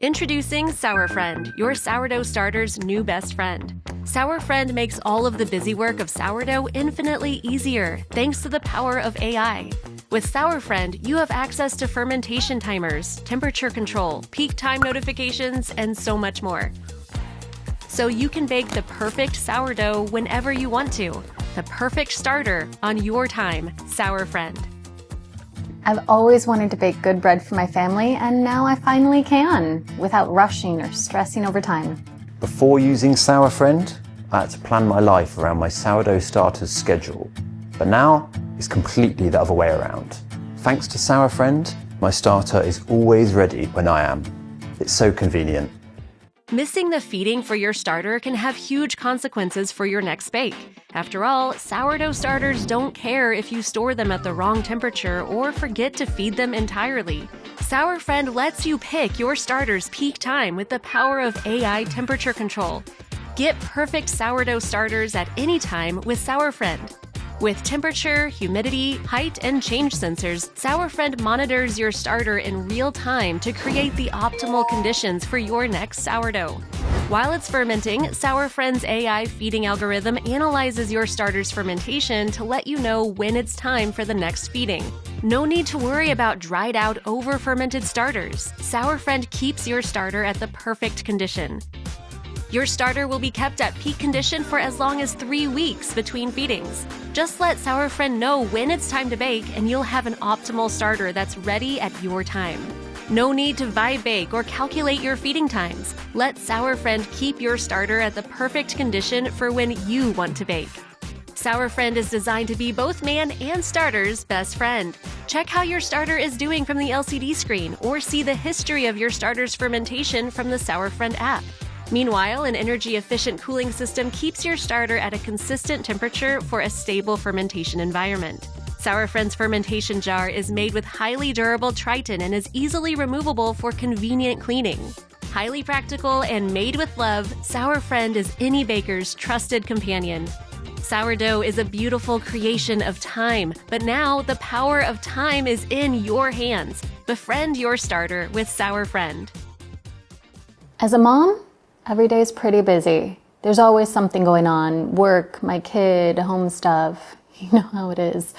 Introducing SourFriend, your sourdough starter's new best friend. SourFriend makes all of the busy work of sourdough infinitely easier thanks to the power of AI. With SourFriend, you have access to fermentation timers, temperature control, peak time notifications, and so much more. So you can bake the perfect sourdough whenever you want to. The perfect starter on your time, SourFriend. I've always wanted to bake good bread for my family, and now I finally can, without rushing or stressing over time. Before using SourFriend, I had to plan my life around my sourdough starter's schedule. But now, it's completely the other way around. Thanks to SourFriend, my starter is always ready when I am. It's so convenient. Missing the feeding for your starter can have huge consequences for your next bake. After all, sourdough starters don't care if you store them at the wrong temperature or forget to feed them entirely. SourFriend lets you pick your starter's peak time with the power of AI temperature control. Get perfect sourdough starters at any time with SourFriend. With temperature, humidity, height, and change sensors, SourFriend monitors your starter in real time to create the optimal conditions for your next sourdough. While it's fermenting, SourFriend's AI feeding algorithm analyzes your starter's fermentation to let you know when it's time for the next feeding. No need to worry about dried out, over-fermented starters. SourFriend keeps your starter at the perfect condition. Your starter will be kept at peak condition for as long as 3 weeks between feedings. Just let SourFriend know when it's time to bake and you'll have an optimal starter that's ready at your time. No need to vibe bake or calculate your feeding times. Let SourFriend keep your starter at the perfect condition for when you want to bake. SourFriend is designed to be both man and starter's best friend. Check how your starter is doing from the LCD screen or see the history of your starter's fermentation from the SourFriend app. Meanwhile, an energy-efficient cooling system keeps your starter at a consistent temperature for a stable fermentation environment. SourFriend's fermentation jar is made with highly durable Triton and is easily removable for convenient cleaning. Highly practical and made with love, SourFriend is any baker's trusted companion. Sourdough is a beautiful creation of time, but now the power of time is in your hands. Befriend your starter with SourFriend. As a mom, every day is pretty busy. There's always something going on. Work, my kid, home stuff. You know how it is.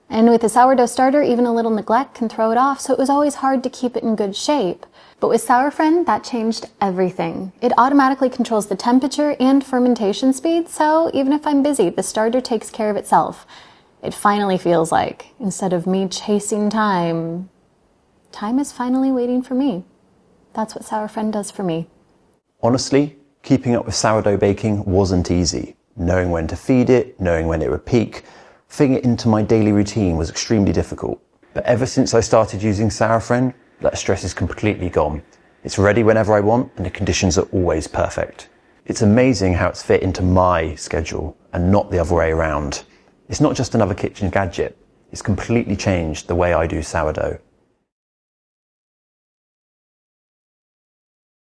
And with a sourdough starter, even a little neglect can throw it off, so it was always hard to keep it in good shape. But with SourFriend, that changed everything. It automatically controls the temperature and fermentation speed, so even if I'm busy, the starter takes care of itself. It finally feels like, instead of me chasing time, time is finally waiting for me. That's what SourFriend does for me. Honestly, keeping up with sourdough baking wasn't easy. Knowing when to feed it, knowing when it would peak, fitting it into my daily routine was extremely difficult. But ever since I started using SourFriend, that stress is completely gone. It's ready whenever I want and the conditions are always perfect. It's amazing how it's fit into my schedule and not the other way around. It's not just another kitchen gadget. It's completely changed the way I do sourdough.